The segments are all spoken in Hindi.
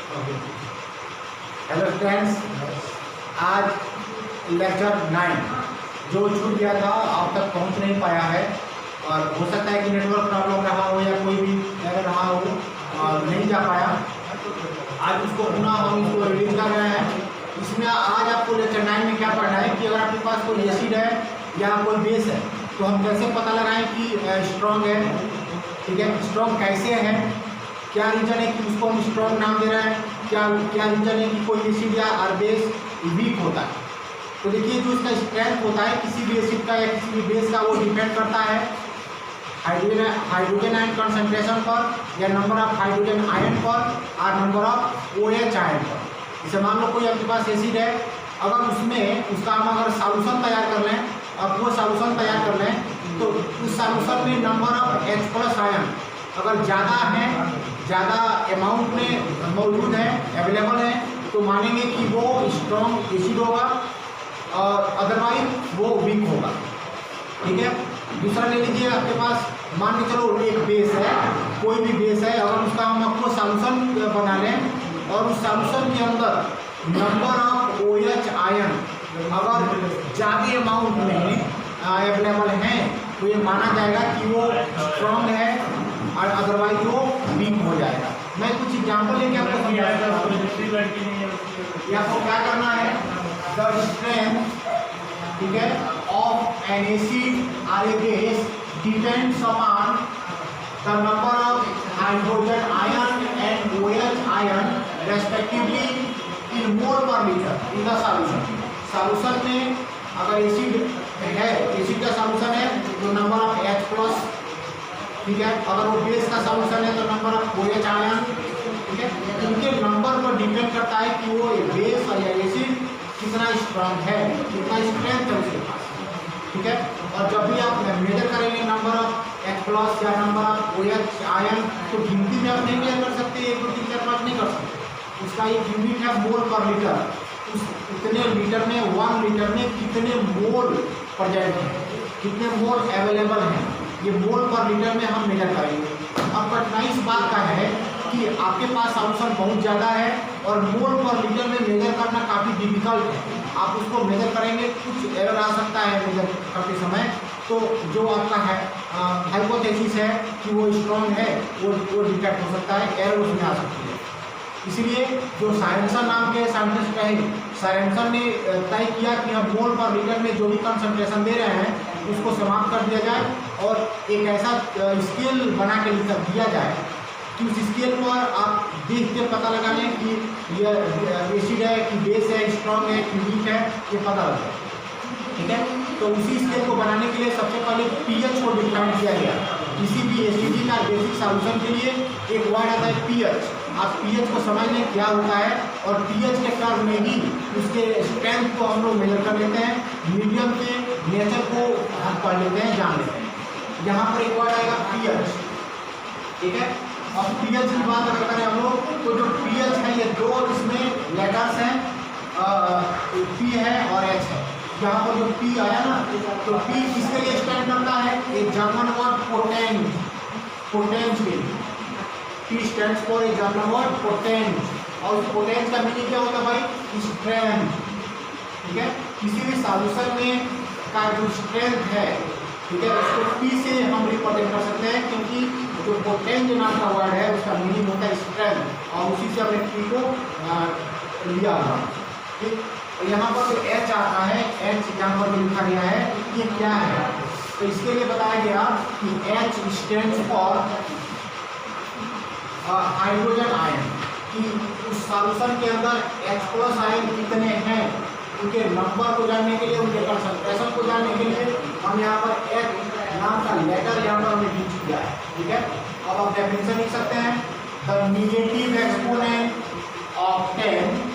हेलो फ्रेंड्स, आज लेक्चर 9 जो छूट गया था अब तक पहुंच नहीं पाया है और हो सकता है कि नेटवर्क प्रॉब्लम रहा हो या कोई भी एरर रहा हो और नहीं जा पाया। आज उसको पुनः हम इसको रिलीज कर रहे हैं। इसमें आज आपको लेक्चर 9 में क्या पढ़ना है कि अगर आपके पास कोई एसिड है या कोई बेस है तो हम कैसे पता लगाएं कि स्ट्रॉन्ग है। ठीक है, स्ट्रॉन्ग कैसे है, क्या रीजन है कि उसको हम स्ट्रॉन्ग नाम दे रहे हैं, क्या रीजन है कि कोई एसिड या बेस वीक होता है। तो देखिए, जो इसका स्ट्रेंथ होता है किसी भी एसिड का या किसी भी बेस का, वो डिपेंड करता है हाइड्रोजन आयन कंसंट्रेशन पर या नंबर ऑफ हाइड्रोजन आयन पर और नंबर ऑफ OH आयन पर। जैसे मान लो कोई आपके पास एसिड है, अगर उसमें उसका हम अगर सॉल्यूशन तैयार कर लें और वो सॉल्यूशन तैयार कर लें तो उस सॉल्यूशन में नंबर ऑफ H+ आयन अगर ज़्यादा है, ज़्यादा अमाउंट में मौजूद है, अवेलेबल है, तो मानेंगे कि वो स्ट्रॉन्ग एसिड होगा और अदरवाइज वो वीक होगा। ठीक है, दूसरा ले लीजिए, आपके पास मान के चलो एक बेस है, कोई भी बेस है, अगर उसका हम आपको सॉल्यूशन बना लें और उस सॉल्यूशन के अंदर नंबर ऑफ OH आयन अगर ज़्यादा अमाउंट में अवेलेबल हैं तो ये माना जाएगा कि वो स्ट्रॉन्ग है और अदरवाइज वो वीक हो जाएगा। मैं कुछ एग्जाम्पल लेके आपको समझाऊंगा। ये आपको क्या करना है, द स्ट्रेंथ, ठीक है, ऑफ एन एसिड और a base depends upon the number of hydrogen ion and OH ion respectively in mole पर litre in the solution. Solution में अगर एसिड है, एसिड का सॉल्यूशन है तो नंबर ऑफ H+, ठीक है, अगर वो बेस का सॉल्यूशन है तो नंबर ऑफ OH आयन। ठीक है, इनके नंबर पर डिपेंड करता है कि वो बेस और या एसिड कितना स्ट्रॉन्ग है, कितना स्ट्रेंथ है उसके पास। ठीक है, और जब भी आप मेजर करेंगे नंबर ऑफ H+ या नंबर ऑफ OH आयन तो गिनती में आप नहीं मेजर कर सकते, 1 2 3 4 5 नहीं कर सकते। उसका एक यूनिट है मोल पर लीटर। उस इतने लीटर में 1 लीटर में कितने मोल प्रेजेंट है, कितने मोल अवेलेबल हैं, ये मोल पर लीटर में हम मेजर करेंगे। अब कठिनाई इस बात का है कि आपके पास सॉल्यूशन बहुत ज़्यादा है और मोल पर लीटर में मेजर करना काफ़ी डिफिकल्ट है। आप उसको मेजर करेंगे, कुछ एरर आ सकता है मेजर करते समय, तो जो आपका है हाइपोथेसिस है कि वो स्ट्रॉन्ग है वो डिटेक्ट हो सकता है, एरर उसमें आ सकती है। इसलिए जो सायंसन नाम के साइंटिस्ट रहे, सायंसन ने तय किया कि हम मोल पर लीटर में जो भी कंसंट्रेशन दे रहे हैं उसको समाप्त कर दिया जाए और एक ऐसा स्केल बना के दिया जाए कि उस स्केल पर आप देख के पता लगा लें कि यह एसिड है कि बेस है, स्ट्रॉन्ग है कि वीक है, ये पता लग जाए। ठीक है, तो उसी स्केल को बनाने के लिए सबसे पहले pH को डिफाइन किया गया। किसी भी एसिड का बेसिक सॉल्यूशन के लिए एक वर्ड आता है pH। आप pH को समझ लें क्या होता है और pH के टर्म में ही उसके स्ट्रेंथ को हम लोग मेजर कर लेते हैं, मीडियम के नेचर को हम पढ़ लेते हैं, जान लेते हैं। यहाँ पर एक वर्ड आएगा pH। ठीक है, और pH की बात अगर करें हम लोग तो जो pH है ये दो इसमें लेटर्स हैं, P है और H है। यहाँ पर जो P आया ना तो P किसके लिए स्टैंड करता है, एक जर्मन वर्ड पोटेंट, पोटेंट के लिए P stands for a German word potent. और उस पोटेंट का मीनिंग क्या होता है भाई, स्ट्रेंथ। ठीक है, किसी भी सॉल्यूशन में का जो स्ट्रेंथ है, ठीक है, उसको P से हम रिप्रेजेंट कर सकते हैं क्योंकि जो पोटेंट नाम का वर्ड है उसका मीनिंग होता है स्ट्रेंथ और उसी से हमने P को लिया हुआ। ठीक, यहाँ पर जो H आता है, H यहाँ पर लिखा गया है, ये क्या है, तो इसके लिए बताया गया कि H stands for hydrogen ion, कि उस सॉल्यूशन के अंदर H+ आयन कितने हैं उनके नंबर को जानने के लिए, उनके कंसंट्रेशन को जानने के लिए हम यहाँ पर H नाम का लेटर यहाँ पर हमने यूज किया है। ठीक है, अब आप डेफिनेशन लिख सकते हैं, the negative exponent of 10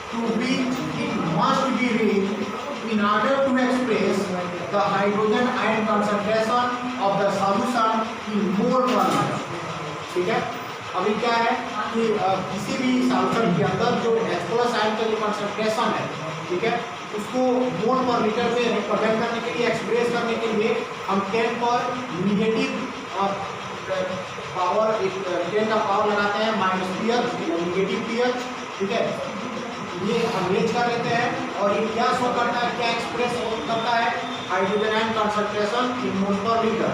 to which it must be reached in order to express the hydrogen ion concentration of the solution in mole per liter। ठीक है, अभी क्या है कि किसी भी सॉल्यूशन के अंदर जो H+ आयन का जो कंसंट्रेशन है, ठीक है, उसको मोल पर लीटर में रिप्रेजेंट करने के लिए, एक्सप्रेस करने के लिए हम 10 पर नेगेटिव पावर 10 का पावर लगाते हैं -3 नेगेटिव पीएच, ठीक है। ये हम मेज कर लेते हैं और ये क्या शो करता है, क्या एक्सप्रेस करता है, hydrogen ion concentration in mole पर लीटर।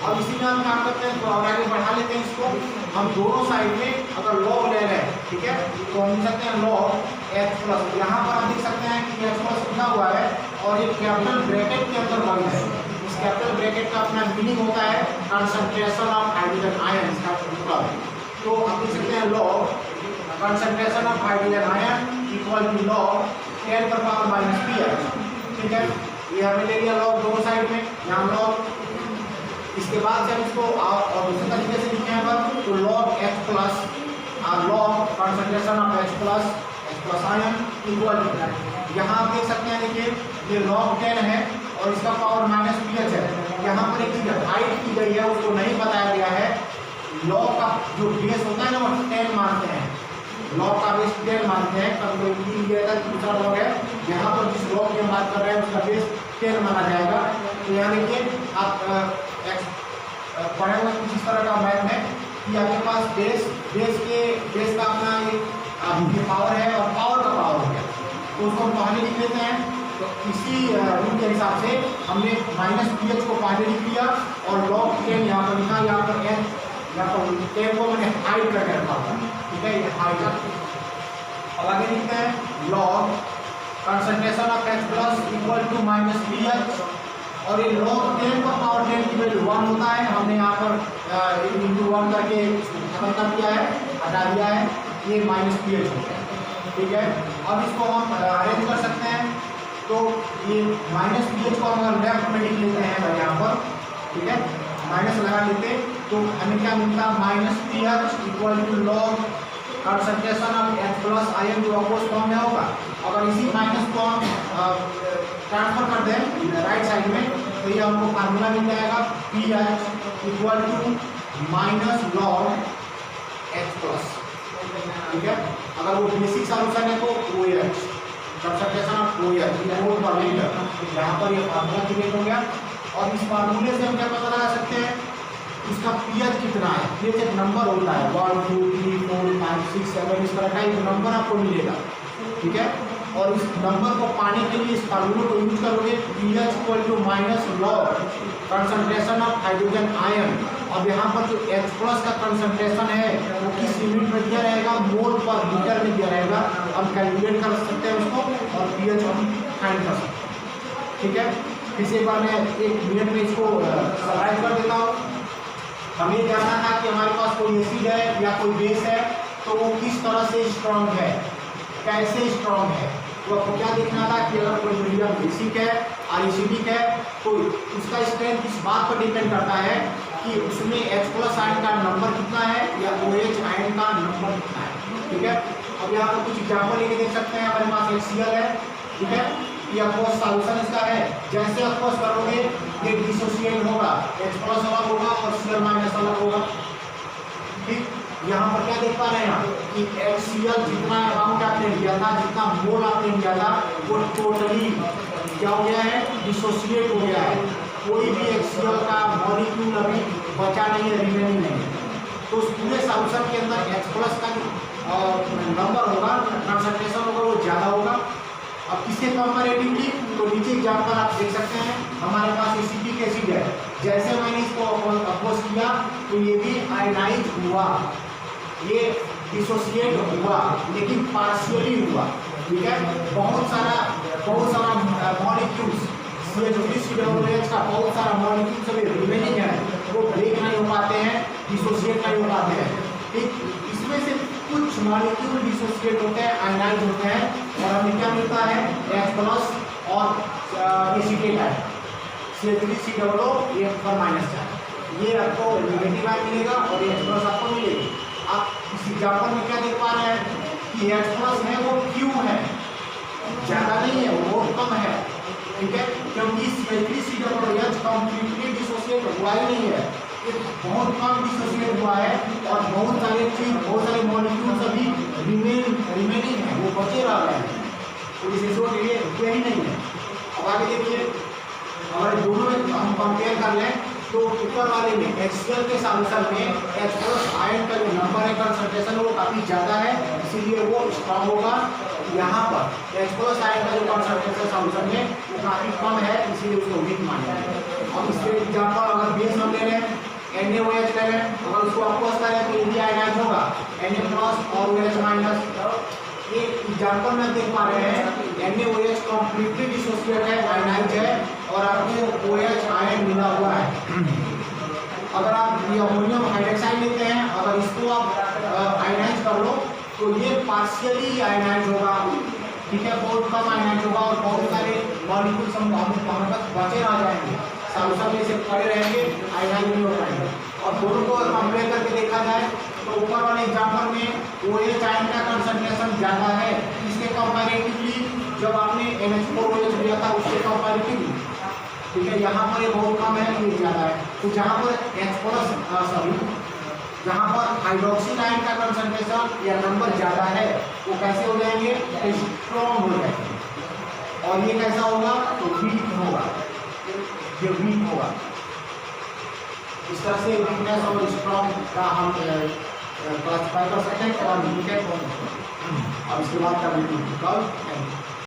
अब इसी में हम क्या करते हैं, तो और आगे बढ़ा लेते हैं इसको। हम दोनों साइड में अगर लॉग ले रहे हैं, ठीक है, तो हम लिख सकते हैं लॉग एच प्लस। यहाँ पर आप देख सकते हैं कि एच प्लस लिखा हुआ है और ये कैपिटल ब्रैकेट के अंदर बंद है। इस कैपिटल ब्रैकेट का अपना मीनिंग होता है कंसंट्रेशन ऑफ हाइड्रोजन आयन का मतलब। तो आप लिख सकते हैं log concentration of hydrogen ion equal to log 10 पर पावर माइनस पीएच, ठीक है। ये हमने ले लिया लॉग दोनों साइड में, यहाँ लॉग। इसके बाद जब इसको और दूसरे तरीके से लिखे हैं तो log H plus log concentration of H plus ion equal to, यहाँ आप देख सकते हैं, देखिए ये लॉग 10 है और इसका पावर माइनस पीएच है। यहाँ पर एक चीज हाइट की गई है, उसको नहीं बताया गया है। लॉग का जो बेस होता है ना वो 10 मानते हैं, लॉग का बेस 10 मानते हैं। कभी दूसरा लॉग है, यहाँ पर जिस लॉग की हम बात कर रहे हैं उसका बेस 10 माना जाएगा। तो यहाँ देखिए आप पढ़े हुए कुछ इस तरह का मैथ है कि आपके पास बेस का अपना एक पावर है और पावर का पावर हो गया, तो उसको हम पहले लिख लेते हैं। तो इसी रूल के हिसाब से हमने माइनस पीएच को पहले लिख लिया और लॉग 10 यहाँ पर लिखा, यहाँ पर एन, यहाँ पर 10 को मैंने हाइट करके रखा हुआ, ठीक है, ये हाइट। अब आगे लिखते हैं log concentration of H plus equal to minus pH, और ये लॉग 10 पर पावर 10 की वैल्यू 1 होता है। हमने यहाँ पर इंटू 1 करके खत्म कर दिया है, हटा दिया है, ये माइनस पीएच हो गया, ठीक है। अब इसको हम अरेंज कर सकते हैं, तो ये माइनस पीएच को हम अगर लेफ्ट में लिख लेते हैं यहाँ पर, ठीक है, माइनस लगा लेते तो हमें क्या मिलता है, minus pH equal to log concentration of H plus ion जो अपोज फॉर्म में होगा। अगर इसी माइनस को हम ट्रांसफर कर दें राइट साइड में, तो ये हमको फार्मूला मिल जाएगा pH equal to minus log H plus, ठीक है। अगर वो बेसिक सॉल्यूशन है तो OH concentration of OH mole पर लीटर, यहाँ पर ये फार्मूला क्रिएट हो गया। और इस फार्मूले से हम क्या पता लगा सकते हैं, इसका पीएच कितना है। पीएच एक नंबर होता है 1 2 3 4 5 6 7 इस तरह का एक नंबर आपको मिलेगा, ठीक है। और इस नंबर को पाने के लिए इस फार्मूले को यूज करोगे, pH equal to minus log concentration of hydrogen ion. अब यहाँ पर जो H प्लस का कंसंट्रेशन है वो किस यूनिट में दिया रहेगा, मोल पर लीटर में दिया रहेगा। हम कैलकुलेट कर सकते हैं उसको और पीएच हम फाइंड कर सकते हैं, ठीक है। फिर एक बार मैं 1 मिनट में इसको समराइज कर देता हूँ। हमें जानना था कि हमारे पास कोई एसिड है या कोई बेस है तो वो किस तरह से स्ट्रॉन्ग है, कैसे स्ट्रॉन्ग है। तो आपको क्या देखना था कि अगर कोई मीडियम बेसिक है और एसिडिक है तो उसका स्ट्रेंथ इस बात पर डिपेंड करता है कि उसमें H प्लस आयन का नंबर कितना है या OH आयन का नंबर कितना है, ठीक है। अब यहाँ पर कुछ एग्जाम्पल लेके देख सकते हैं। हमारे पास HCl है, ठीक है, ये अफकोर्स सॉल्यूशन इसका है। जैसे अफकोर्स करोगे ये डिसोसिएट होगा, H प्लस अलग होगा और Cl माइनस अलग होगा, ठीक। यहाँ पर क्या देख पा रहे हैं कि HCl जितना अमाउंट आपने लिया था, जितना मोल आपने लिया था, वो टोटली क्या हो गया है, डिसोसिएट हो गया है। कोई भी HCl का मॉलिक्यूल अभी बचा नहीं है, रिमेनिंग नहीं है। तो उस पूरे सॉल्यूशन के अंदर H प्लस का नंबर होगा, कंसंट्रेशन होगा, वो ज़्यादा होगा। अब किसके कंपैरेटिवली, तो नीचे एग्जाम्पल आप देख सकते हैं। हमारे पास एसिटिक एसिड है, जैसे मैंने इसको अपोज किया तो ये भी आयनाइज हुआ, ये डिसोसिएट हुआ लेकिन पार्शियली हुआ, ठीक है। बहुत सारा मॉलिक्यूल्स CH3COOH का बहुत सारा मॉलिक्यूल्स अभी रिमेनिंग है, वो ब्रेक नहीं हो पाते हैं, डिसोसिएट नहीं हो पाते हैं, ठीक। इसमें से कुछ मॉलिक्यूल डिसोसिएट होते हैं, आयनाइज होते हैं और हमें क्या मिलता है, H प्लस और एसिटेट है CH3COOH पर माइनस है, ये आपको नेगेटिव आयन मिलेगा और H प्लस आपको मिलेगी। आप इस एग्जाम्पल में क्या देख पा रहे हैं कि H प्लस है वो क्यों है, ज़्यादा नहीं है, वो कम है, ठीक है, क्योंकि CH3COOH कम्प्लीटली डिसोसिएट हुआ ही नहीं है, ये बहुत कम डिसोसिएट हुआ है और बहुत सारे मॉलिक्यूल्स अभी रिमेनिंग है, वो बचे रह गए हैं, तो डिसोसिएट ये रुके ही नहीं है। अब आगे देखिए, अगर दोनों में हम कंपेयर कर लें तो ऊपर वाले में HCl के सॉल्यूशन में H प्लस आयन का जो नंबर है, कंसंट्रेशन वो काफ़ी ज़्यादा है इसलिए वो स्ट्रॉन्ग होगा। यहाँ पर H+ आयन का जो कंसंट्रेशन सॉल्यूशन में वो काफी कम है, इसीलिए उसको वीक मानेंगे। अब इसके एग्जांपल अगर बेस हम ले लें, NaOH ले लें, अगर उसको अपोज करें तो ये भी आयनाइज होगा, Na+ और OH-। ये एग्जांपल में देख पा रहे हैं NaOH कंप्लीटली डिसोसिएट है, आयनाइज है, और आपको OH आयन मिला हुआ है। अगर आप ये अमोनियम हाइड्रोक्साइड लेते हैं, अगर इसको आप आयनाइज कर लो तो ये पार्शियली आयनाइज होगा, ठीक है, बहुत कम आयनाइज होगा और बहुत सारे मॉलिक्यूल्स हम बचे रह जाएंगे, सॉल्यूशन में से पड़े रहेंगे, आयनाइज नहीं हो पाएंगे। और दोनों को कंपेयर करके देखा जाए तो ऊपर वाले एग्जांपल में OH आयन का कंसंट्रेशन ज़्यादा है, इसके कंपैरेटिवली जब आपने NH4OH लिया था उसके कंपैरेटिवली, ठीक है, यहाँ पर ये बहुत कम है, ये ज़्यादा है। तो जहाँ पर जहाँ पर हाइड्रोक्सिल आयन का कंसंट्रेशन या नंबर ज़्यादा है वो कैसे हो जाएंगे, स्ट्रॉन्ग हो जाएंगे। और ये कैसा होगा, तो वीक होगा, ये वीक होगा। इस तरह से वीकनेस और स्ट्रॉन्ग का हम क्लासिफाई कर सकते हैं, और अब इसके बाद का